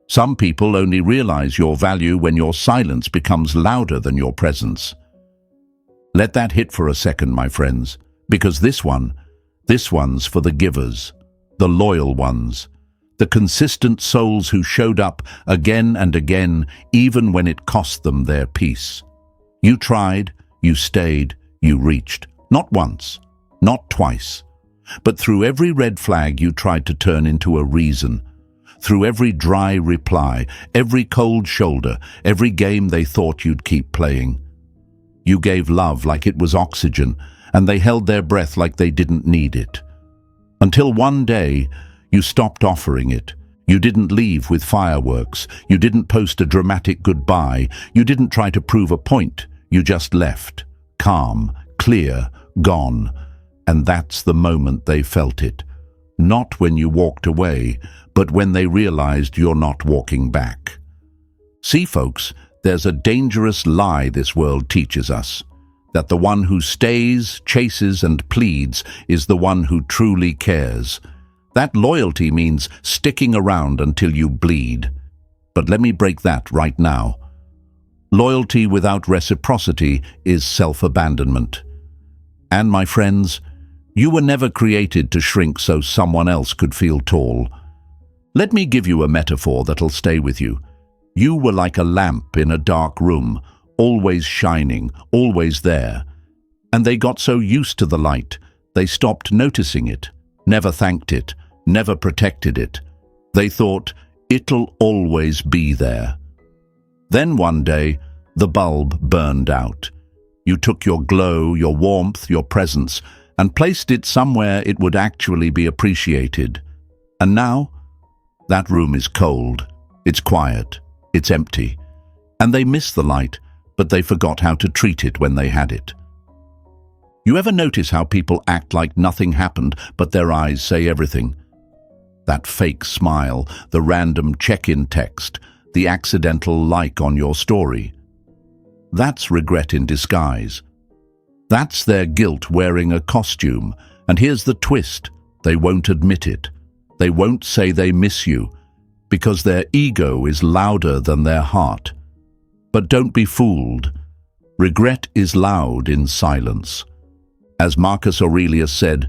Some people only realize your value when your silence becomes louder than your presence. Let that hit for a second, my friends, because this one's for the givers, the loyal ones, the consistent souls who showed up again and again, even when it cost them their peace. You tried, you stayed, you reached, not once, not twice, but through every red flag you tried to turn into a reason, through every dry reply, every cold shoulder, every game they thought you'd keep playing. You gave love like it was oxygen, and they held their breath like they didn't need it. Until one day, you stopped offering it. You didn't leave with fireworks. You didn't post a dramatic goodbye. You didn't try to prove a point. You just left, calm, clear, gone. And that's the moment they felt it. Not when you walked away, but when they realized you're not walking back. See, folks, there's a dangerous lie this world teaches us, that the one who stays, chases, and pleads is the one who truly cares. That loyalty means sticking around until you bleed. But let me break that right now. Loyalty without reciprocity is self-abandonment. And my friends, you were never created to shrink so someone else could feel tall. Let me give you a metaphor that'll stay with you. You were like a lamp in a dark room, always shining, always there. And they got so used to the light, they stopped noticing it, never thanked it, never protected it. They thought, it'll always be there. Then one day, the bulb burned out. You took your glow, your warmth, your presence, and placed it somewhere it would actually be appreciated. And now, that room is cold, it's quiet, it's empty. And they miss the light, but they forgot how to treat it when they had it. You ever notice how people act like nothing happened, but their eyes say everything? That fake smile, the random check-in text, the accidental like on your story. That's regret in disguise. That's their guilt wearing a costume. And here's the twist, they won't admit it. They won't say they miss you, because their ego is louder than their heart. But don't be fooled. Regret is loud in silence. As Marcus Aurelius said,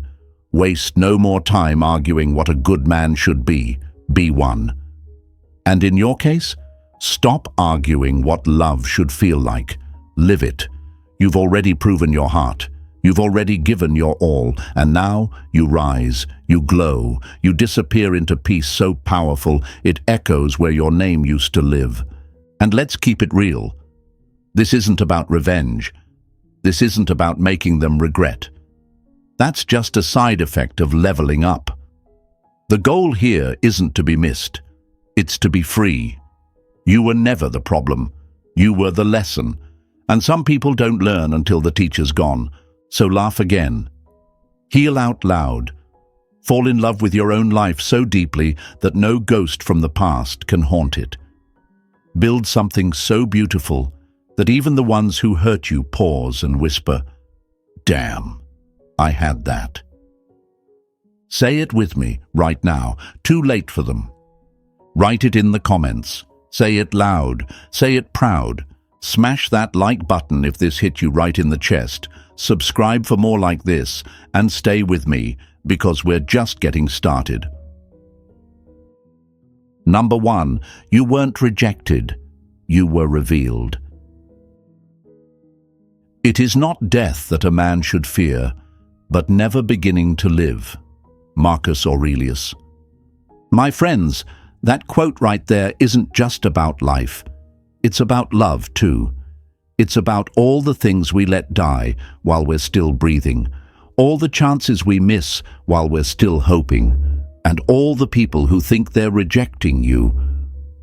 waste no more time arguing what a good man should be one. And in your case, stop arguing what love should feel like. Live it. You've already proven your heart. You've already given your all, and now you rise, you glow, you disappear into peace so powerful it echoes where your name used to live. And let's keep it real. This isn't about revenge. This isn't about making them regret. That's just a side effect of leveling up. The goal here isn't to be missed. It's to be free. You were never the problem. You were the lesson. And some people don't learn until the teacher's gone. So laugh again. Heal out loud. Fall in love with your own life so deeply that no ghost from the past can haunt it. Build something so beautiful that even the ones who hurt you pause and whisper, "Damn, I had that." Say it with me right now. Too late for them. Write it in the comments. Say it loud. Say it proud. Smash that like button if this hit you right in the chest. Subscribe for more like this, and stay with me, because we're just getting started. Number 1, you weren't rejected, you were revealed. It is not death that a man should fear, but never beginning to live. Marcus Aurelius. My friends, that quote right there isn't just about life. It's about love too. It's about all the things we let die while we're still breathing, all the chances we miss while we're still hoping, and all the people who think they're rejecting you,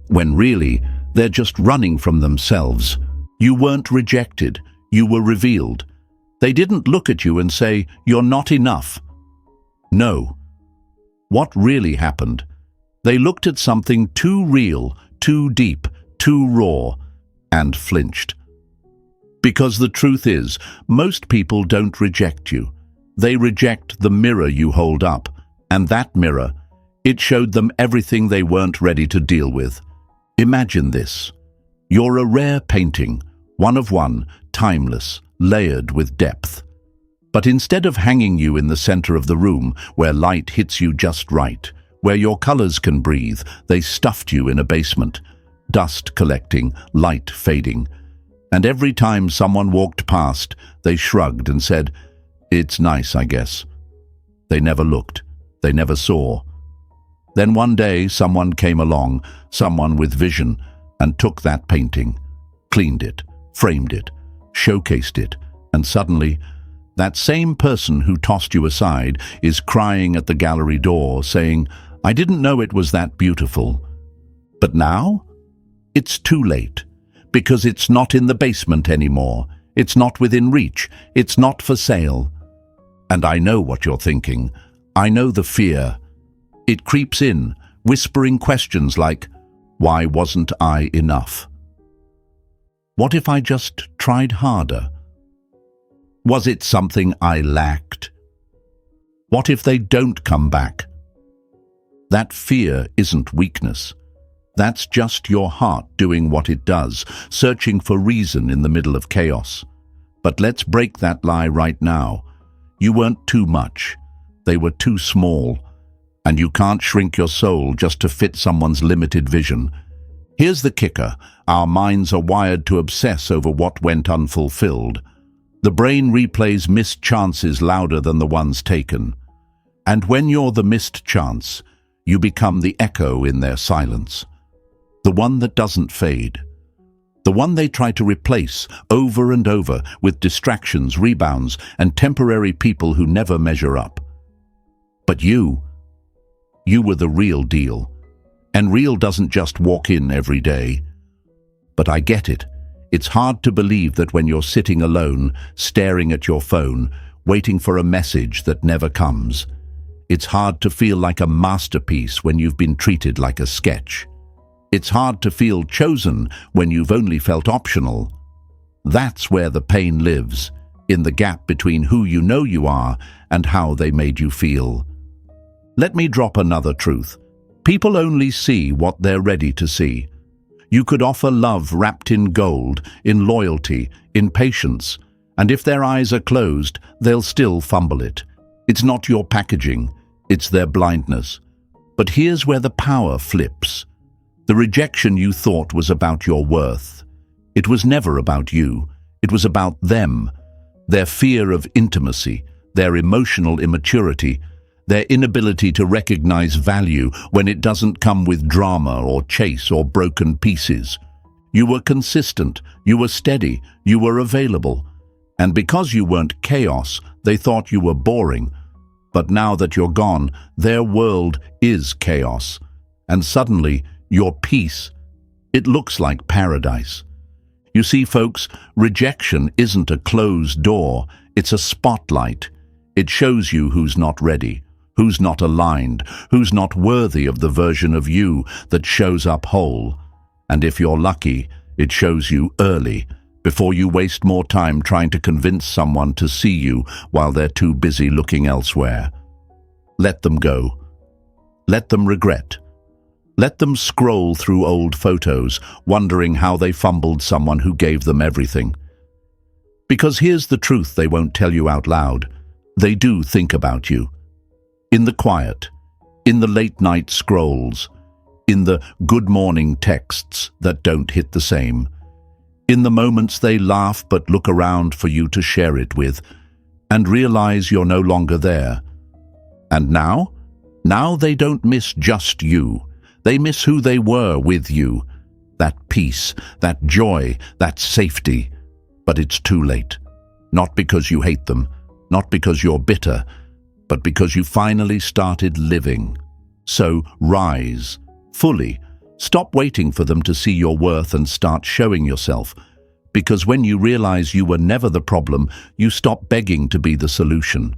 when really they're just running from themselves. You weren't rejected, you were revealed. They didn't look at you and say, "You're not enough." No. What really happened? They looked at something too real, too deep, too raw, and flinched. Because the truth is, most people don't reject you. They reject the mirror you hold up, and that mirror, it showed them everything they weren't ready to deal with. Imagine this. You're a rare painting, one of one, timeless, layered with depth. But instead of hanging you in the center of the room, where light hits you just right, where your colors can breathe, they stuffed you in a basement, dust collecting, light fading. And every time someone walked past, they shrugged and said, "It's nice, I guess." They never looked. They never saw. Then one day someone came along, someone with vision, and took that painting, cleaned it, framed it, showcased it, and suddenly, that same person who tossed you aside is crying at the gallery door, saying, "I didn't know it was that beautiful." But now, it's too late, because it's not in the basement anymore. It's not within reach. It's not for sale. And I know what you're thinking. I know the fear. It creeps in, whispering questions like, "Why wasn't I enough? What if I just tried harder? Was it something I lacked? What if they don't come back?" That fear isn't weakness. That's just your heart doing what it does, searching for reason in the middle of chaos. But let's break that lie right now. You weren't too much. They were too small. And you can't shrink your soul just to fit someone's limited vision. Here's the kicker. Our minds are wired to obsess over what went unfulfilled. The brain replays missed chances louder than the ones taken. And when you're the missed chance, you become the echo in their silence. The one that doesn't fade. The one they try to replace over and over with distractions, rebounds, and temporary people who never measure up. But you were the real deal. And real doesn't just walk in every day. But I get it. It's hard to believe that when you're sitting alone, staring at your phone, waiting for a message that never comes. It's hard to feel like a masterpiece when you've been treated like a sketch. It's hard to feel chosen when you've only felt optional. That's where the pain lives, in the gap between who you know you are and how they made you feel. Let me drop another truth. People only see what they're ready to see. You could offer love wrapped in gold, in loyalty, in patience, and if their eyes are closed, they'll still fumble it. It's not your packaging, it's their blindness. But here's where the power flips. The rejection you thought was about your worth. It was never about you. It was about them, their fear of intimacy, their emotional immaturity, their inability to recognize value when it doesn't come with drama or chase or broken pieces. You were consistent, you were steady, you were available. And because you weren't chaos, they thought you were boring. But now that you're gone, their world is chaos. And suddenly, your peace, it looks like paradise. You see, folks, rejection isn't a closed door, it's a spotlight. It shows you who's not ready, who's not aligned, who's not worthy of the version of you that shows up whole. And if you're lucky, it shows you early, before you waste more time trying to convince someone to see you while they're too busy looking elsewhere. Let them go. Let them regret. Let them scroll through old photos, wondering how they fumbled someone who gave them everything. Because here's the truth they won't tell you out loud. They do think about you. In the quiet, in the late-night scrolls, in the good morning texts that don't hit the same, in the moments they laugh but look around for you to share it with, and realize you're no longer there. And now they don't miss just you. They miss who they were with you. That peace, that joy, that safety. But it's too late. Not because you hate them, not because you're bitter, but because you finally started living. So rise, fully. Stop waiting for them to see your worth and start showing yourself. Because when you realize you were never the problem, you stop begging to be the solution.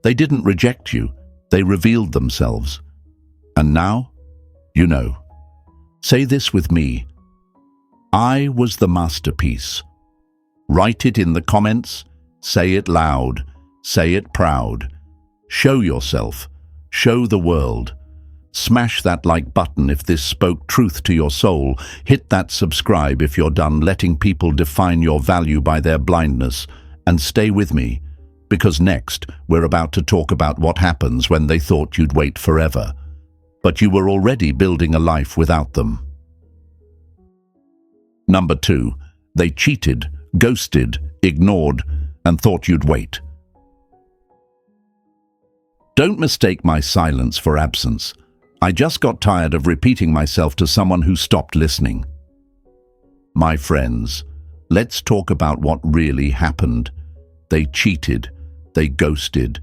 They didn't reject you. They revealed themselves. And now, you know. Say this with me. I was the masterpiece. Write it in the comments. Say it loud. Say it proud. Show yourself. Show the world. Smash that like button if this spoke truth to your soul. Hit that subscribe if you're done letting people define your value by their blindness. And stay with me, because next we're about to talk about what happens when they thought you'd wait forever, but you were already building a life without them. Number 2, they cheated, ghosted, ignored, and thought you'd wait. Don't mistake my silence for absence. I just got tired of repeating myself to someone who stopped listening. My friends, let's talk about what really happened. They cheated, they ghosted,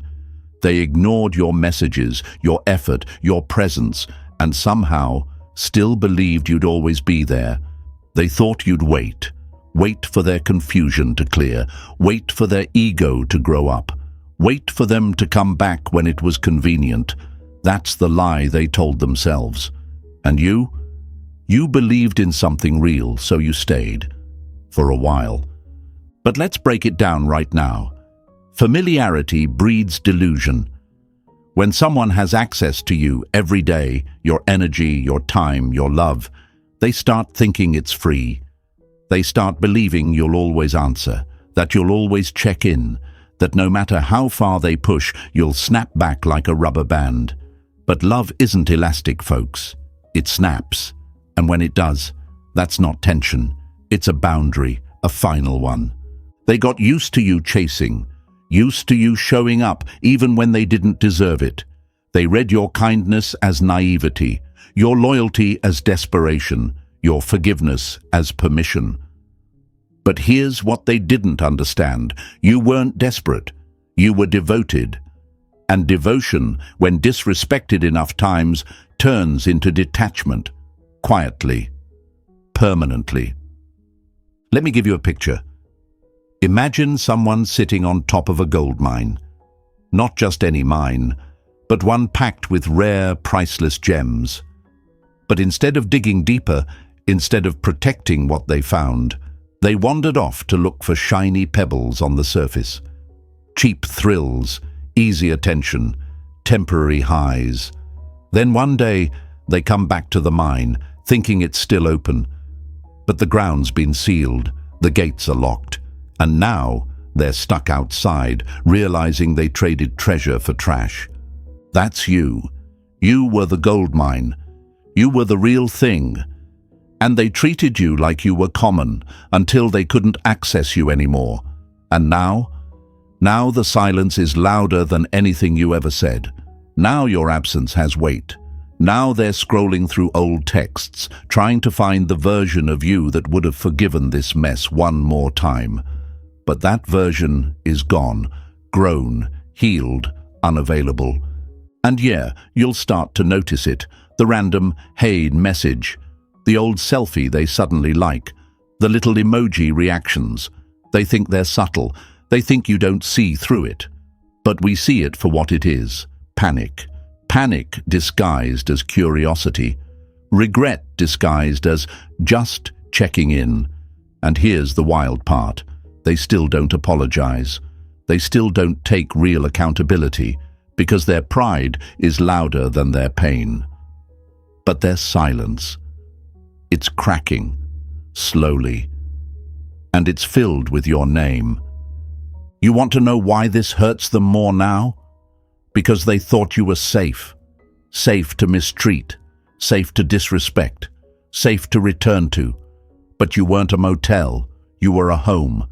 they ignored your messages, your effort, your presence, and somehow still believed you'd always be there. They thought you'd wait for their confusion to clear, wait for their ego to grow up, wait for them to come back when it was convenient. That's the lie they told themselves. And you believed in something real, so you stayed. For a while. But let's break it down right now. Familiarity breeds delusion. When someone has access to you every day, your energy, your time, your love, they start thinking it's free. They start believing you'll always answer, that you'll always check in, that no matter how far they push, you'll snap back like a rubber band. But love isn't elastic, folks. It snaps. And when it does, that's not tension. It's a boundary, a final one. They got used to you chasing, used to you showing up even when they didn't deserve it. They read your kindness as naivety, your loyalty as desperation, your forgiveness as permission. But here's what they didn't understand. You weren't desperate. You were devoted. And devotion, when disrespected enough times, turns into detachment, quietly, permanently. Let me give you a picture. Imagine someone sitting on top of a gold mine. Not just any mine, but one packed with rare, priceless gems. But instead of digging deeper, instead of protecting what they found, they wandered off to look for shiny pebbles on the surface. Cheap thrills, easy attention, temporary highs. Then one day, they come back to the mine, thinking it's still open. But the ground's been sealed, the gates are locked, and now they're stuck outside, realizing they traded treasure for trash. That's you. You were the gold mine. You were the real thing. And they treated you like you were common until they couldn't access you anymore. And now the silence is louder than anything you ever said. Now your absence has weight. Now they're scrolling through old texts, trying to find the version of you that would have forgiven this mess one more time. But that version is gone, grown, healed, unavailable. And yeah, you'll start to notice it. The random "hey" message, the old selfie they suddenly like, the little emoji reactions. They think they're subtle. They think you don't see through it. But we see it for what it is: panic. Panic disguised as curiosity. Regret disguised as just checking in. And here's the wild part. They still don't apologize. They still don't take real accountability because their pride is louder than their pain. But their silence, it's cracking, slowly. And it's filled with your name. You want to know why this hurts them more now? Because they thought you were safe. Safe to mistreat, safe to disrespect, safe to return to. But you weren't a motel, you were a home.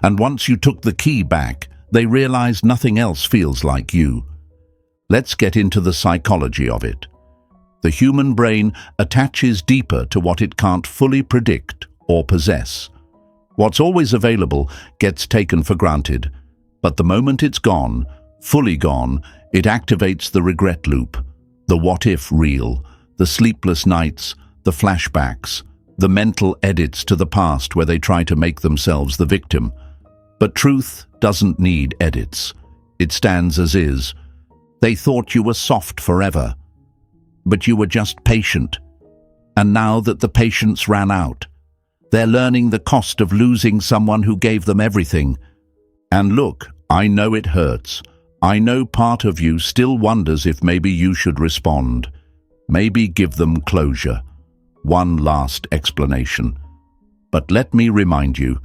And once you took the key back, they realized nothing else feels like you. Let's get into the psychology of it. The human brain attaches deeper to what it can't fully predict or possess. What's always available gets taken for granted, but the moment it's gone, fully gone, it activates the regret loop, the what-if reel, the sleepless nights, the flashbacks, the mental edits to the past where they try to make themselves the victim. But truth doesn't need edits. It stands as is. They thought you were soft forever, but you were just patient. And now that the patience ran out, they're learning the cost of losing someone who gave them everything. And look, I know it hurts. I know part of you still wonders if maybe you should respond. Maybe give them closure, one last explanation. But let me remind you,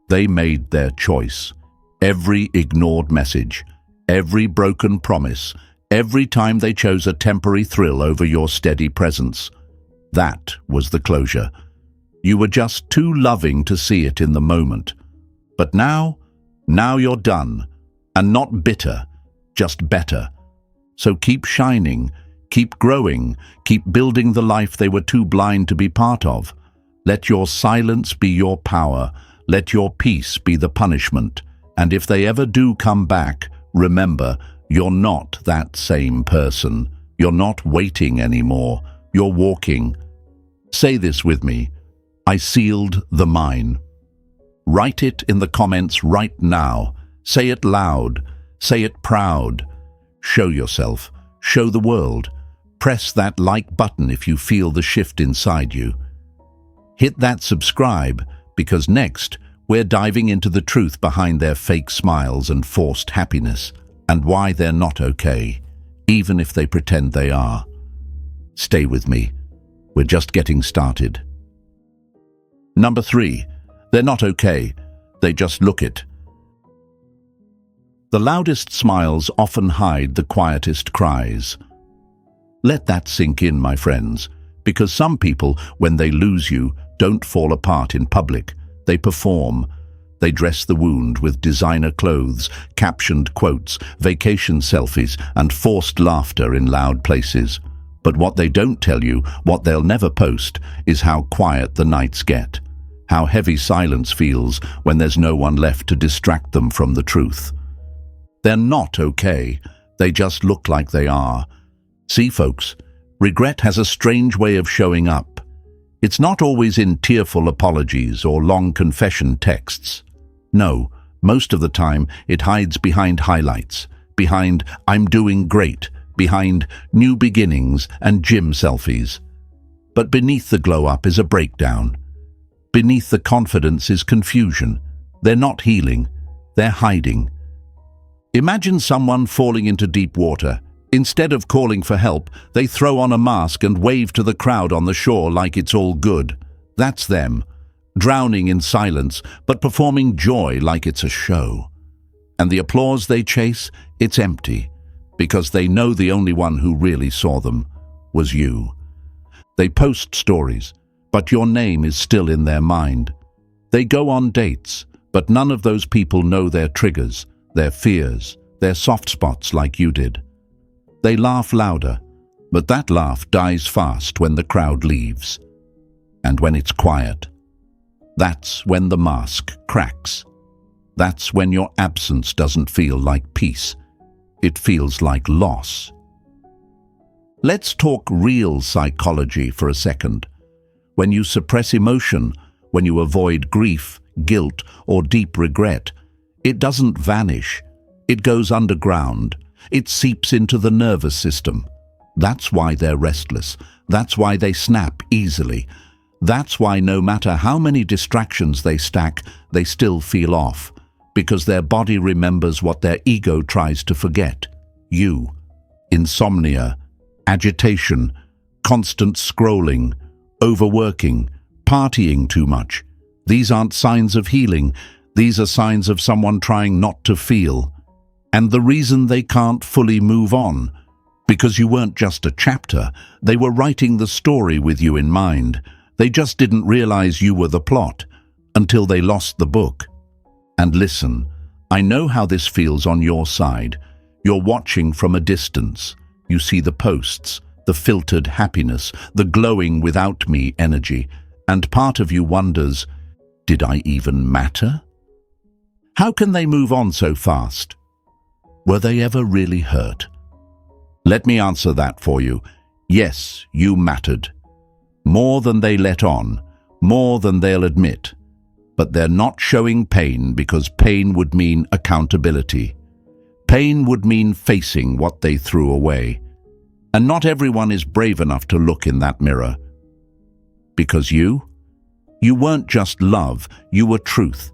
they made their choice. Every ignored message, every broken promise, every time they chose a temporary thrill over your steady presence. That was the closure. You were just too loving to see it in the moment. But now you're done, and not bitter, just better. So keep shining, keep growing, keep building the life they were too blind to be part of. Let your silence be your power, let your peace be the punishment. And if they ever do come back, remember, you're not that same person. You're not waiting anymore. You're walking. Say this with me. I sealed the mine. Write it in the comments right now. Say it loud. Say it proud. Show yourself. Show the world. Press that like button if you feel the shift inside you. Hit that subscribe, because next, we're diving into the truth behind their fake smiles and forced happiness, and why they're not okay, even if they pretend they are. Stay with me. We're just getting started. Number 3, they're not okay. They just look it. The loudest smiles often hide the quietest cries. Let that sink in, my friends, because some people, when they lose you, don't fall apart in public. They perform. They dress the wound with designer clothes, captioned quotes, vacation selfies, and forced laughter in loud places. But what they don't tell you, what they'll never post, is how quiet the nights get. How heavy silence feels when there's no one left to distract them from the truth. They're not okay. They just look like they are. See, folks, regret has a strange way of showing up. It's not always in tearful apologies or long confession texts. No, most of the time it hides behind highlights, behind "I'm doing great," behind new beginnings and gym selfies. But beneath the glow-up is a breakdown. Beneath the confidence is confusion. They're not healing, they're hiding. Imagine someone falling into deep water. Instead of calling for help, they throw on a mask and wave to the crowd on the shore like it's all good. That's them, drowning in silence, but performing joy like it's a show. And the applause they chase, it's empty, because they know the only one who really saw them was you. They post stories, but your name is still in their mind. They go on dates, but none of those people know their triggers, their fears, their soft spots like you did. They laugh louder, but that laugh dies fast when the crowd leaves. And when it's quiet, that's when the mask cracks. That's when your absence doesn't feel like peace. It feels like loss. Let's talk real psychology for a second. When you suppress emotion, when you avoid grief, guilt, or deep regret, it doesn't vanish. It goes underground. It seeps into the nervous system. That's why they're restless. That's why they snap easily. That's why no matter how many distractions they stack, they still feel off. Because their body remembers what their ego tries to forget. You. Insomnia, agitation, constant scrolling, overworking, partying too much. These aren't signs of healing. These are signs of someone trying not to feel. And the reason they can't fully move on, because you weren't just a chapter, they were writing the story with you in mind. They just didn't realize you were the plot until they lost the book. And listen, I know how this feels on your side. You're watching from a distance. You see the posts, the filtered happiness, the glowing without me energy, and part of you wonders, did I even matter? How can they move on so fast? Were they ever really hurt? Let me answer that for you. Yes, you mattered. More than they let on, more than they'll admit. But they're not showing pain because pain would mean accountability. Pain would mean facing what they threw away. And not everyone is brave enough to look in that mirror. Because you weren't just love, you were truth.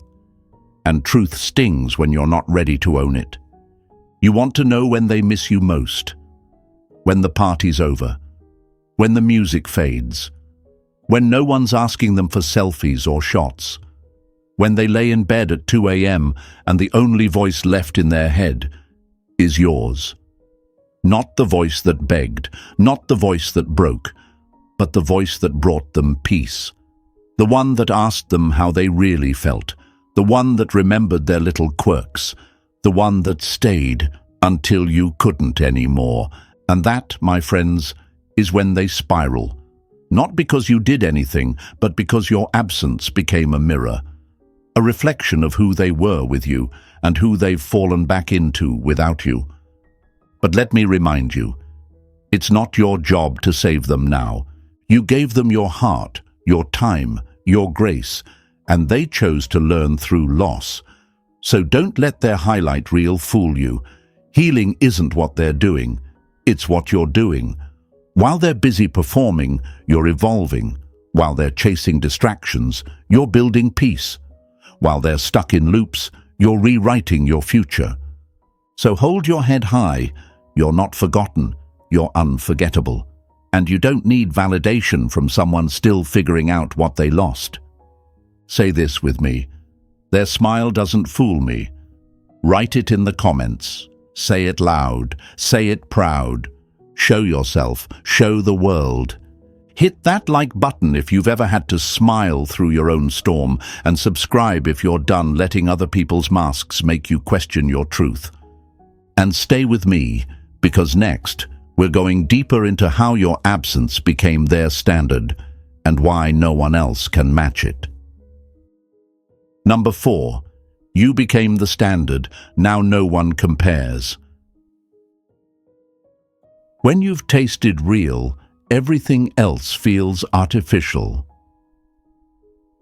And truth stings when you're not ready to own it. You want to know when they miss you most. When the party's over. when the music fades, when no one's asking them for selfies or shots, when they lay in bed at 2 a.m. and the only voice left in their head is yours. Not the voice that begged, not the voice that broke, but the voice that brought them peace. The one that asked them how they really felt, the one that remembered their little quirks, the one that stayed until you couldn't anymore. And that, my friends, is when they spiral. Not because you did anything, but because your absence became a mirror, a reflection of who they were with you and who they've fallen back into without you. But let me remind you, it's not your job to save them now. You gave them your heart, your time, your grace, and they chose to learn through loss. So don't let their highlight reel fool you. Healing isn't what they're doing, it's what you're doing. While they're busy performing, you're evolving. While they're chasing distractions, you're building peace. While they're stuck in loops, you're rewriting your future. So hold your head high. You're not forgotten. You're unforgettable. And you don't need validation from someone still figuring out what they lost. Say this with me. Their smile doesn't fool me. Write it in the comments. Say it loud. Say it proud. Show yourself. Show the world. Hit that like button if you've ever had to smile through your own storm, and subscribe if you're done letting other people's masks make you question your truth. And stay with me, because next, we're going deeper into how your absence became their standard and why no one else can match it. Number 4. You became the standard. Now no one compares. When you've tasted real, everything else feels artificial.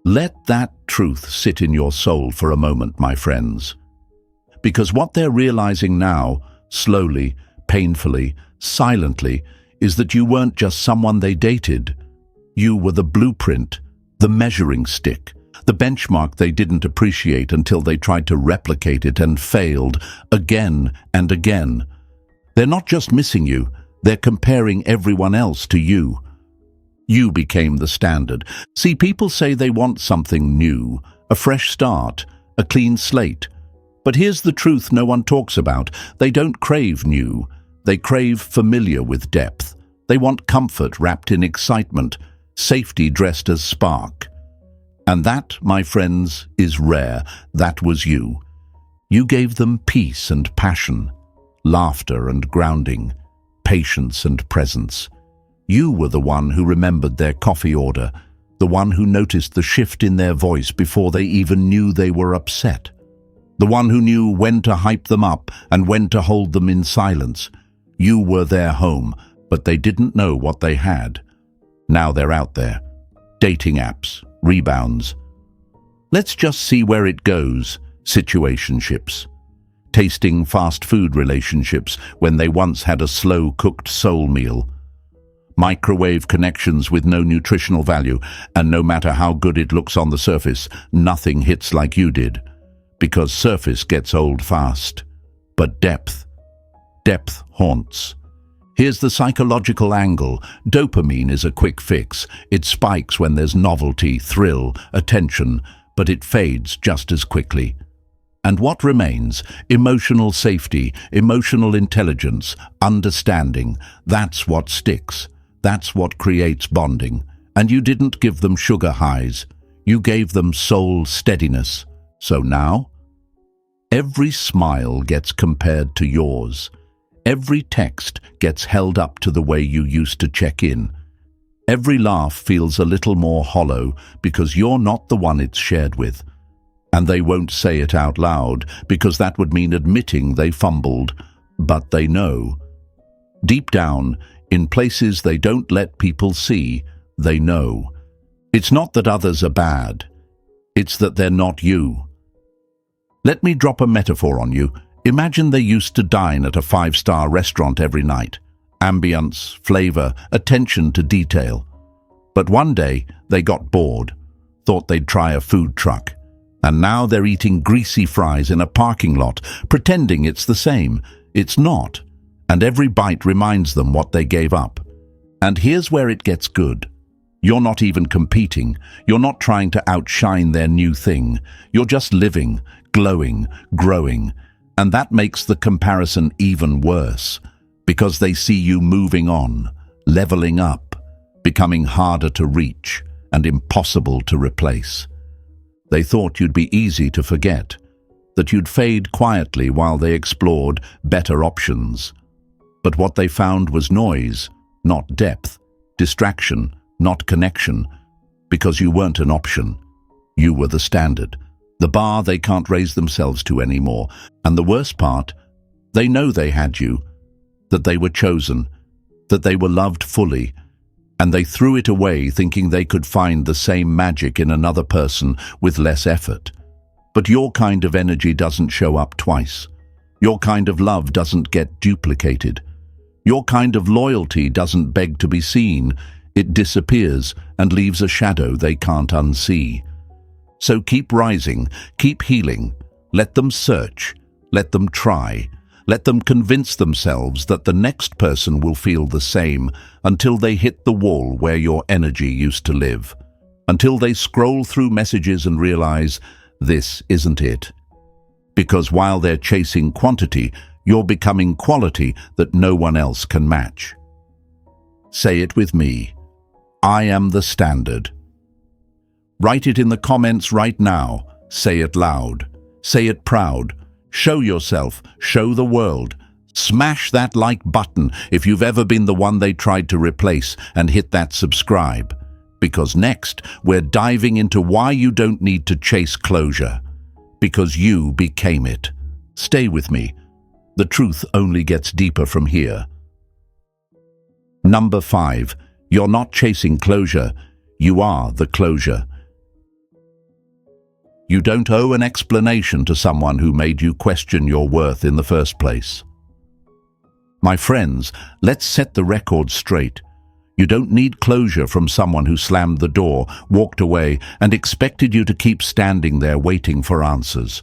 Let that truth sit in your soul for a moment, my friends. Because what they're realizing now, slowly, painfully, silently, is that you weren't just someone they dated. You were the blueprint, the measuring stick, the benchmark they didn't appreciate until they tried to replicate it and failed again and again. They're not just missing you, they're comparing everyone else to you. You became the standard. See, people say they want something new, a fresh start, a clean slate. But here's the truth no one talks about. They don't crave new. They crave familiar with depth. They want comfort wrapped in excitement, safety dressed as spark. And that, my friends, is rare. That was you. You gave them peace and passion, laughter and grounding, patience and presence. You were the one who remembered their coffee order, the one who noticed the shift in their voice before they even knew they were upset, the one who knew when to hype them up and when to hold them in silence. You were their home, but they didn't know what they had. Now they're out there. Dating apps, rebounds. Let's just see where it goes. Situationships. Tasting fast food relationships when they once had a slow-cooked soul meal. Microwave connections with no nutritional value, and no matter how good it looks on the surface, nothing hits like you did. Because surface gets old fast. But depth haunts. Here's the psychological angle. Dopamine is a quick fix. It spikes when there's novelty, thrill, attention, but it fades just as quickly. And what remains? Emotional safety, emotional intelligence, understanding. That's what sticks. That's what creates bonding. And you didn't give them sugar highs. You gave them soul steadiness. So now, every smile gets compared to yours. Every text gets held up to the way you used to check in. Every laugh feels a little more hollow because you're not the one it's shared with. And they won't say it out loud because that would mean admitting they fumbled. But they know. Deep down, in places they don't let people see, they know. It's not that others are bad. It's that they're not you. Let me drop a metaphor on you. Imagine they used to dine at a 5-star restaurant every night. Ambience, flavor, attention to detail. But one day, they got bored, thought they'd try a food truck. And now they're eating greasy fries in a parking lot, pretending it's the same. It's not. And every bite reminds them what they gave up. And here's where it gets good. You're not even competing. You're not trying to outshine their new thing. You're just living, glowing, growing. And that makes the comparison even worse, because they see you moving on, leveling up, becoming harder to reach and impossible to replace. They thought you'd be easy to forget, that you'd fade quietly while they explored better options. But what they found was noise, not depth, distraction, not connection, because you weren't an option. You were the standard, the bar they can't raise themselves to anymore. And the worst part, they know they had you, that they were chosen, that they were loved fully, and they threw it away thinking they could find the same magic in another person with less effort. But your kind of energy doesn't show up twice. Your kind of love doesn't get duplicated. Your kind of loyalty doesn't beg to be seen. It disappears and leaves a shadow they can't unsee. So keep rising, keep healing. Let them search, let them try. Let them convince themselves that the next person will feel the same until they hit the wall where your energy used to live. Until they scroll through messages and realize, this isn't it. Because while they're chasing quantity, you're becoming quality that no one else can match. Say it with me. I am the standard. Write it in the comments right now. Say it loud. Say it proud. Show yourself. Show the world. Smash that like button if you've ever been the one they tried to replace, and hit that subscribe. Because next, we're diving into why you don't need to chase closure. Because you became it. Stay with me. The truth only gets deeper from here. Number 5. You're not chasing closure. You are the closure. You don't owe an explanation to someone who made you question your worth in the first place. My friends, let's set the record straight. You don't need closure from someone who slammed the door, walked away, and expected you to keep standing there waiting for answers.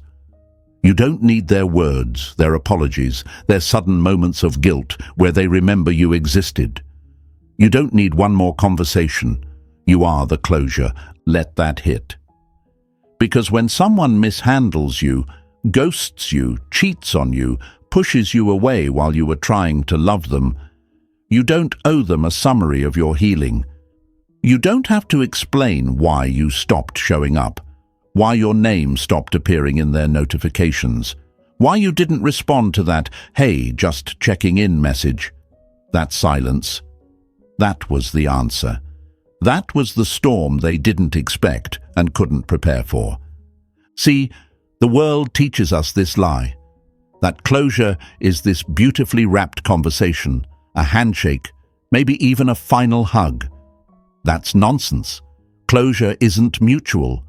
You don't need their words, their apologies, their sudden moments of guilt where they remember you existed. You don't need one more conversation. You are the closure. Let that hit. Because when someone mishandles you, ghosts you, cheats on you, pushes you away while you were trying to love them, you don't owe them a summary of your healing. You don't have to explain why you stopped showing up, why your name stopped appearing in their notifications, why you didn't respond to that, "Hey, just checking in" message. That silence. That was the answer. That was the storm they didn't expect and couldn't prepare for. See, the world teaches us this lie. That closure is this beautifully wrapped conversation, a handshake, maybe even a final hug. That's nonsense. Closure isn't mutual.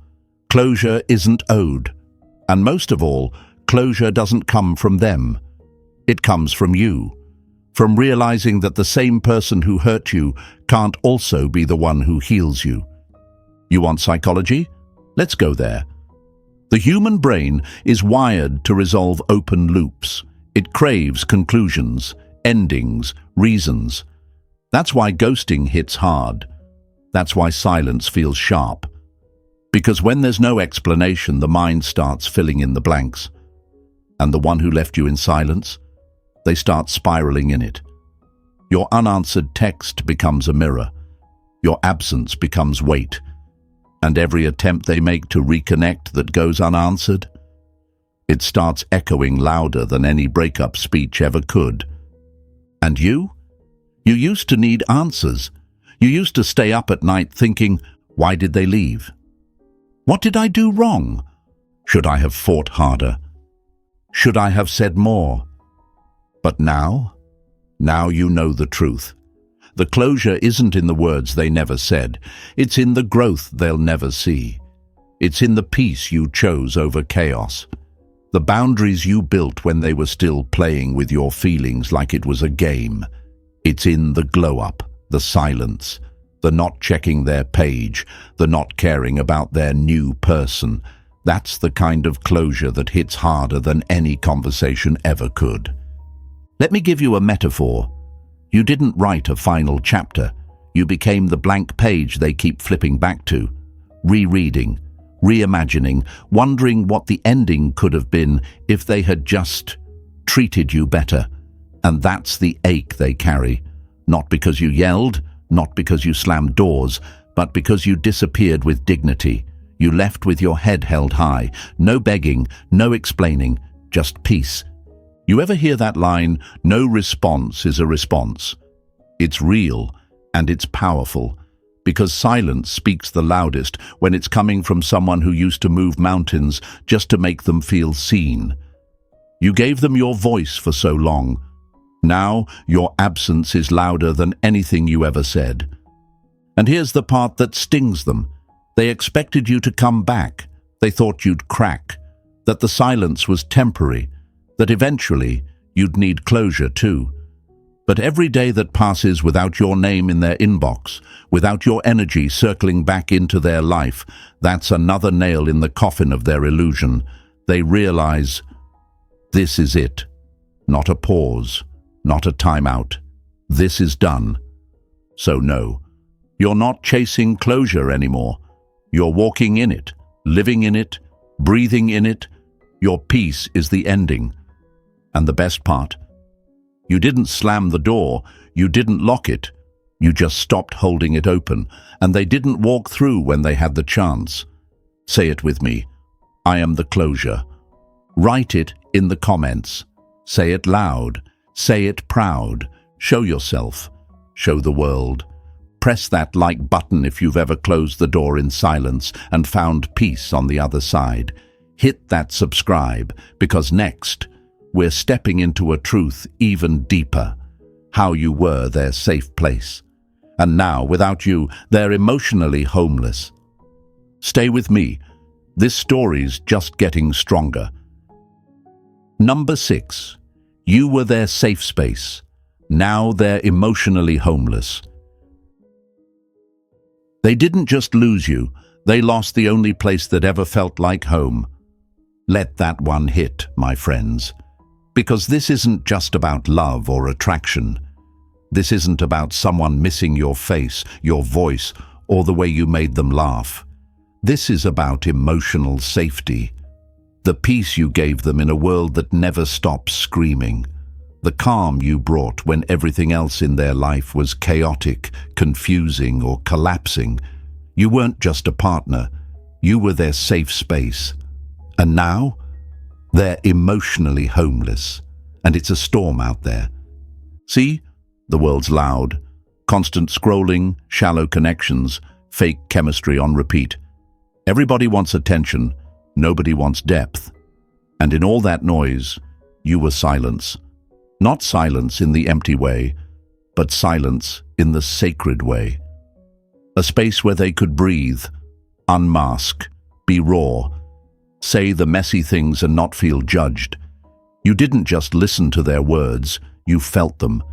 Closure isn't owed. And most of all, closure doesn't come from them. It comes from you. From realizing that the same person who hurt you can't also be the one who heals you. You want psychology? Let's go there. The human brain is wired to resolve open loops. It craves conclusions, endings, reasons. That's why ghosting hits hard. That's why silence feels sharp. Because when there's no explanation, the mind starts filling in the blanks. And the one who left you in silence, they start spiraling in it. Your unanswered text becomes a mirror. Your absence becomes weight. And every attempt they make to reconnect that goes unanswered, it starts echoing louder than any breakup speech ever could. And you? You used to need answers. You used to stay up at night thinking, why did they leave? What did I do wrong? Should I have fought harder? Should I have said more? But now you know the truth. The closure isn't in the words they never said. It's in the growth they'll never see. It's in the peace you chose over chaos. The boundaries you built when they were still playing with your feelings like it was a game. It's in the glow-up, the silence, the not checking their page, the not caring about their new person. That's the kind of closure that hits harder than any conversation ever could. Let me give you a metaphor. You didn't write a final chapter. You became the blank page they keep flipping back to, rereading, reimagining, wondering what the ending could have been if they had just treated you better. And that's the ache they carry, not because you yelled, not because you slammed doors, but because you disappeared with dignity. You left with your head held high, no begging, no explaining, just peace. You ever hear that line, "No response is a response"? It's real and it's powerful, because silence speaks the loudest when it's coming from someone who used to move mountains just to make them feel seen. You gave them your voice for so long. Now your absence is louder than anything you ever said. And here's the part that stings them. They expected you to come back. They thought you'd crack, that the silence was temporary, that eventually you'd need closure too. But every day that passes without your name in their inbox, without your energy circling back into their life, that's another nail in the coffin of their illusion. They realize this is it. Not a pause, not a timeout. This is done. So no, you're not chasing closure anymore. You're walking in it, living in it, breathing in it. Your peace is the ending. And the best part, you didn't slam the door, you didn't lock it, you just stopped holding it open, and they didn't walk through when they had the chance. Say it with me. I am the closure. Write it in the comments. Say it loud. Say it proud. Show yourself. Show the world. Press that like button if you've ever closed the door in silence and found peace on the other side. Hit that subscribe, because next, we're stepping into a truth even deeper. How you were their safe place. And now, without you, they're emotionally homeless. Stay with me. This story's just getting stronger. Number 6. You were their safe space. Now they're emotionally homeless. They didn't just lose you, they lost the only place that ever felt like home. Let that one hit, my friends. Because this isn't just about love or attraction. This isn't about someone missing your face, your voice, or the way you made them laugh. This is about emotional safety. The peace you gave them in a world that never stops screaming. The calm you brought when everything else in their life was chaotic, confusing, or collapsing. You weren't just a partner, you were their safe space. And now, they're emotionally homeless, and it's a storm out there. See? The world's loud. Constant scrolling, shallow connections, fake chemistry on repeat. Everybody wants attention, nobody wants depth. And in all that noise, you were silence. Not silence in the empty way, but silence in the sacred way. A space where they could breathe, unmask, be raw, say the messy things and not feel judged. You didn't just listen to their words, you felt them.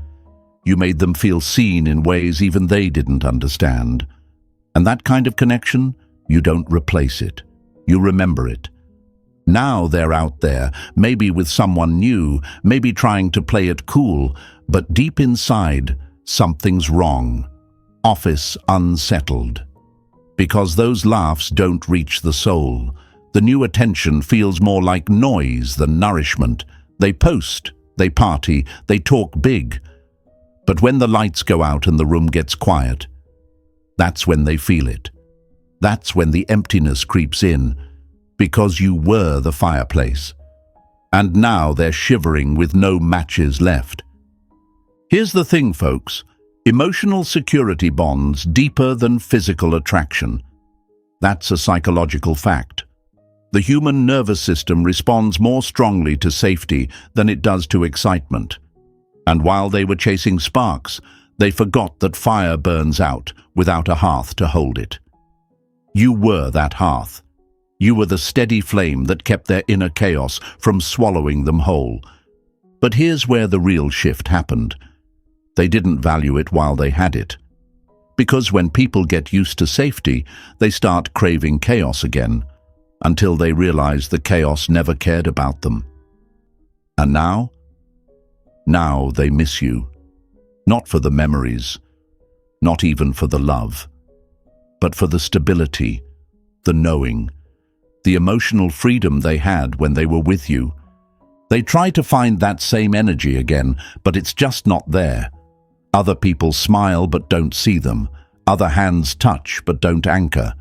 You made them feel seen in ways even they didn't understand. And that kind of connection, you don't replace it. You remember it. Now they're out there, maybe with someone new, maybe trying to play it cool, but deep inside, something's wrong. Office unsettled. Because those laughs don't reach the soul. The new attention feels more like noise than nourishment. They post, they party, they talk big. But when the lights go out and the room gets quiet, that's when they feel it. That's when the emptiness creeps in, because you were the fireplace. And now they're shivering with no matches left. Here's the thing, folks. Emotional security bonds deeper than physical attraction. That's a psychological fact. The human nervous system responds more strongly to safety than it does to excitement. And while they were chasing sparks, they forgot that fire burns out without a hearth to hold it. You were that hearth. You were the steady flame that kept their inner chaos from swallowing them whole. But here's where the real shift happened. They didn't value it while they had it. Because when people get used to safety, they start craving chaos again, until they realize the chaos never cared about them. And now? Now they miss you. Not for the memories, not even for the love, but for the stability, the knowing, the emotional freedom they had when they were with you. They try to find that same energy again, but it's just not there. Other people smile but don't see them. Other hands touch but don't anchor.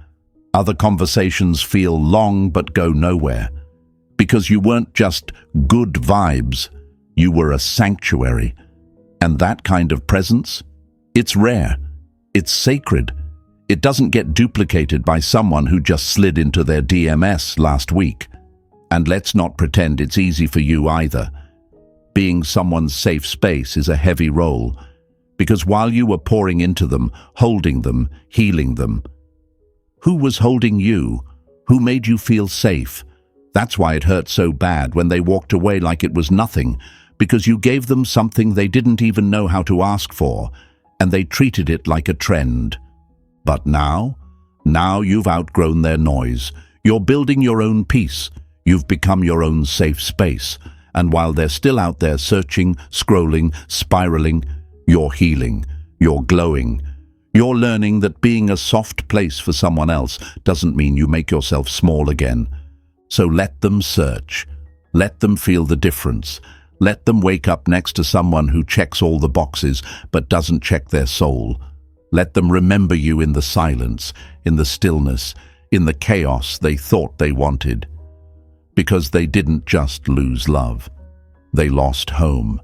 Other conversations feel long but go nowhere. Because you weren't just good vibes, you were a sanctuary. And that kind of presence? It's rare. It's sacred. It doesn't get duplicated by someone who just slid into their DMS last week. And let's not pretend it's easy for you either. Being someone's safe space is a heavy role, because while you were pouring into them, holding them, healing them, who was holding you? Who made you feel safe? That's why it hurt so bad when they walked away like it was nothing, because you gave them something they didn't even know how to ask for, and they treated it like a trend. But now you've outgrown their noise. You're building your own peace. You've become your own safe space. And while they're still out there searching, scrolling, spiraling, you're healing, you're glowing. You're learning that being a soft place for someone else doesn't mean you make yourself small again. So let them search. Let them feel the difference. Let them wake up next to someone who checks all the boxes but doesn't check their soul. Let them remember you in the silence, in the stillness, in the chaos they thought they wanted. Because they didn't just lose love. They lost home.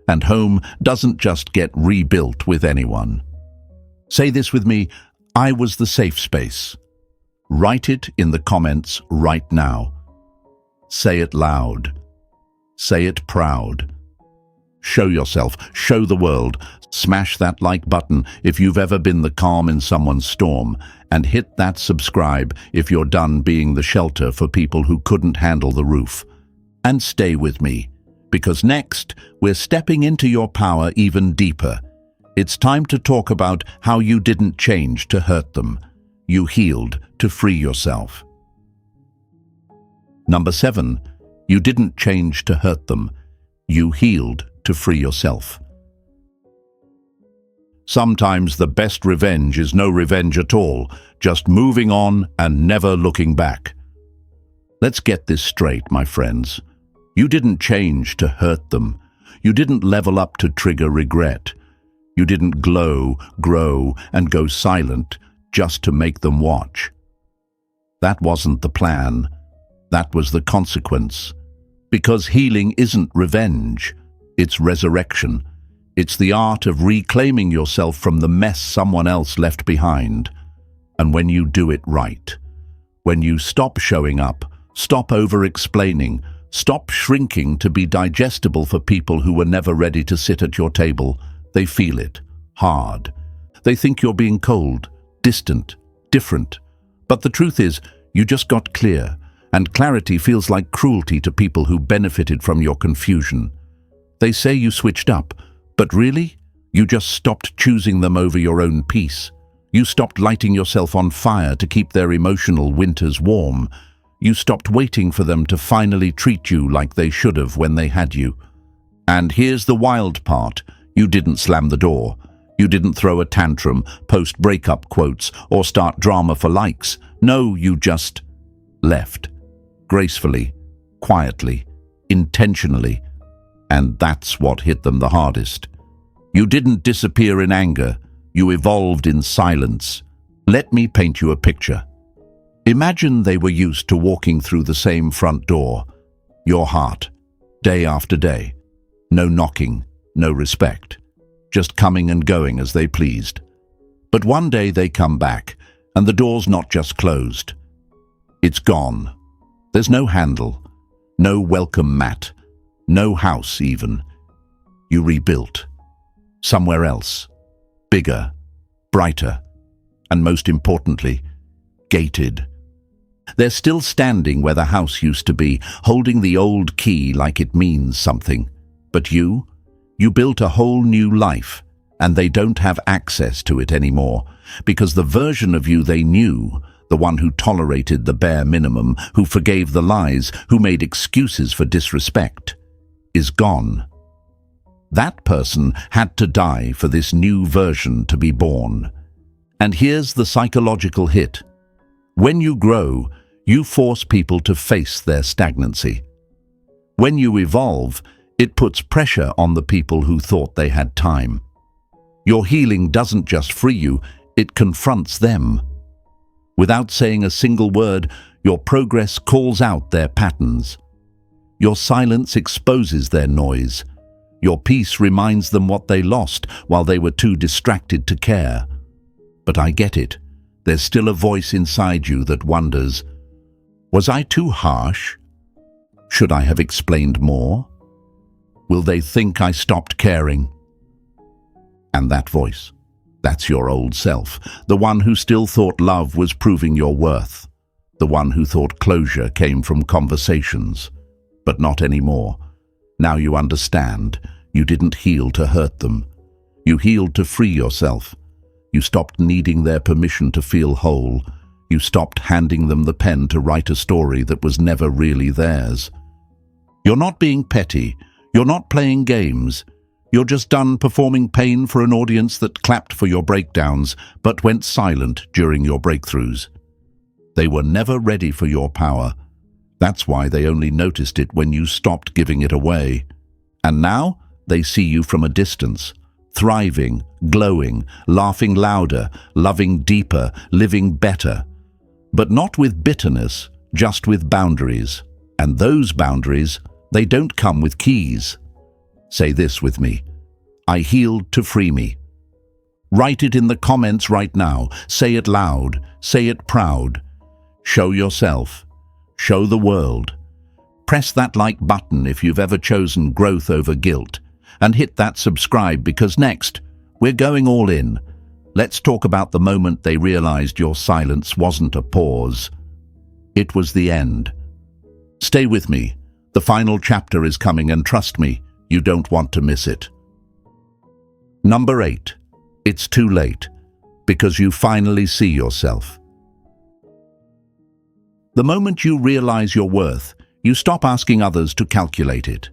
And home doesn't just get rebuilt with anyone. Say this with me: I was the safe space. Write it in the comments right now. Say it loud. Say it proud. Show yourself, show the world. Smash that like button if you've ever been the calm in someone's storm, and hit that subscribe if you're done being the shelter for people who couldn't handle the roof. And stay with me, because next we're stepping into your power even deeper. It's time to talk about how you didn't change to hurt them. You healed to free yourself. Number 7, you didn't change to hurt them. You healed to free yourself. Sometimes the best revenge is no revenge at all, just moving on and never looking back. Let's get this straight, my friends. You didn't change to hurt them. You didn't level up to trigger regret. You didn't glow, grow, and go silent just to make them watch. That wasn't the plan. That was the consequence. Because healing isn't revenge. It's resurrection. It's the art of reclaiming yourself from the mess someone else left behind. And when you do it right, when you stop showing up, stop over-explaining, stop shrinking to be digestible for people who were never ready to sit at your table, they feel it, hard. They think you're being cold, distant, different. But the truth is, you just got clear, and clarity feels like cruelty to people who benefited from your confusion. They say you switched up, but really, you just stopped choosing them over your own peace. You stopped lighting yourself on fire to keep their emotional winters warm. You stopped waiting for them to finally treat you like they should have when they had you. And here's the wild part. You didn't slam the door. You didn't throw a tantrum, post breakup quotes, or start drama for likes. No, you just left. Gracefully, quietly, intentionally. And that's what hit them the hardest. You didn't disappear in anger. You evolved in silence. Let me paint you a picture. Imagine they were used to walking through the same front door, your heart, day after day. No knocking, no respect, just coming and going as they pleased. But one day they come back, and the door's not just closed. It's gone. There's no handle, no welcome mat, no house even. You rebuilt. Somewhere else. Bigger, brighter, and most importantly, gated. They're still standing where the house used to be, holding the old key like it means something. But you built a whole new life, and they don't have access to it anymore, because the version of you they knew, the one who tolerated the bare minimum, who forgave the lies, who made excuses for disrespect, is gone. That person had to die for this new version to be born. And here's the psychological hit. When you grow, you force people to face their stagnancy. When you evolve, it puts pressure on the people who thought they had time. Your healing doesn't just free you, it confronts them. Without saying a single word, your progress calls out their patterns. Your silence exposes their noise. Your peace reminds them what they lost while they were too distracted to care. But I get it. There's still a voice inside you that wonders, was I too harsh? Should I have explained more? Will they think I stopped caring? And that voice, that's your old self, the one who still thought love was proving your worth, the one who thought closure came from conversations. But not anymore. Now you understand. You didn't heal to hurt them. You healed to free yourself. You stopped needing their permission to feel whole. You stopped handing them the pen to write a story that was never really theirs. You're not being petty. You're not playing games. You're just done performing pain for an audience that clapped for your breakdowns but went silent during your breakthroughs. They were never ready for your power. That's why they only noticed it when you stopped giving it away. And now they see you from a distance, thriving, glowing, laughing louder, loving deeper, living better. But not with bitterness, just with boundaries. And those boundaries, they don't come with keys. Say this with me. I healed to free me. Write it in the comments right now. Say it loud. Say it proud. Show yourself. Show the world. Press that like button if you've ever chosen growth over guilt. And hit that subscribe because next, we're going all in. Let's talk about the moment they realized your silence wasn't a pause. It was the end. Stay with me. The final chapter is coming and trust me, you don't want to miss it. Number 8. It's too late. Because you finally see yourself. The moment you realize your worth, you stop asking others to calculate it.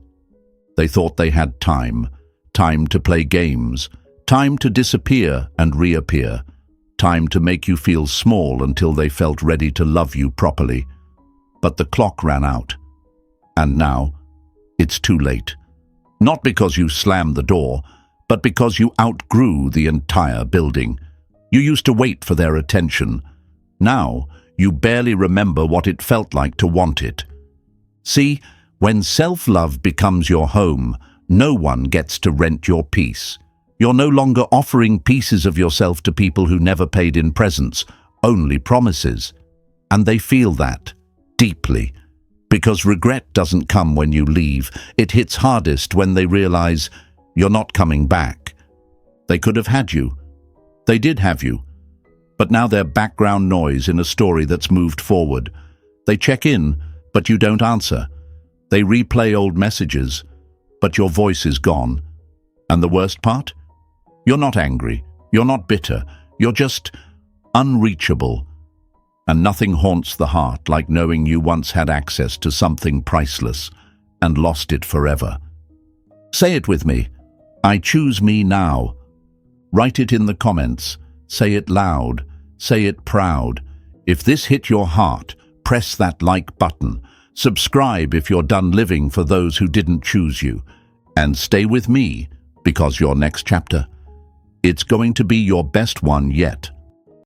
They thought they had time to play games, time to disappear and reappear, time to make you feel small until they felt ready to love you properly. But the clock ran out. And now, it's too late. Not because you slammed the door, but because you outgrew the entire building. You used to wait for their attention. Now, you barely remember what it felt like to want it. See, when self-love becomes your home, no one gets to rent your peace. You're no longer offering pieces of yourself to people who never paid in presents, only promises. And they feel that, deeply. Because regret doesn't come when you leave. It hits hardest when they realize you're not coming back. They could have had you. They did have you. But now they're background noise in a story that's moved forward. They check in, but you don't answer. They replay old messages, but your voice is gone. And the worst part? You're not angry. You're not bitter. You're just unreachable. And nothing haunts the heart like knowing you once had access to something priceless and lost it forever. Say it with me. I choose me now. Write it in the comments. Say it loud. Say it proud. If this hit your heart, press that like button. Subscribe if you're done living for those who didn't choose you. And stay with me, because your next chapter, it's going to be your best one yet.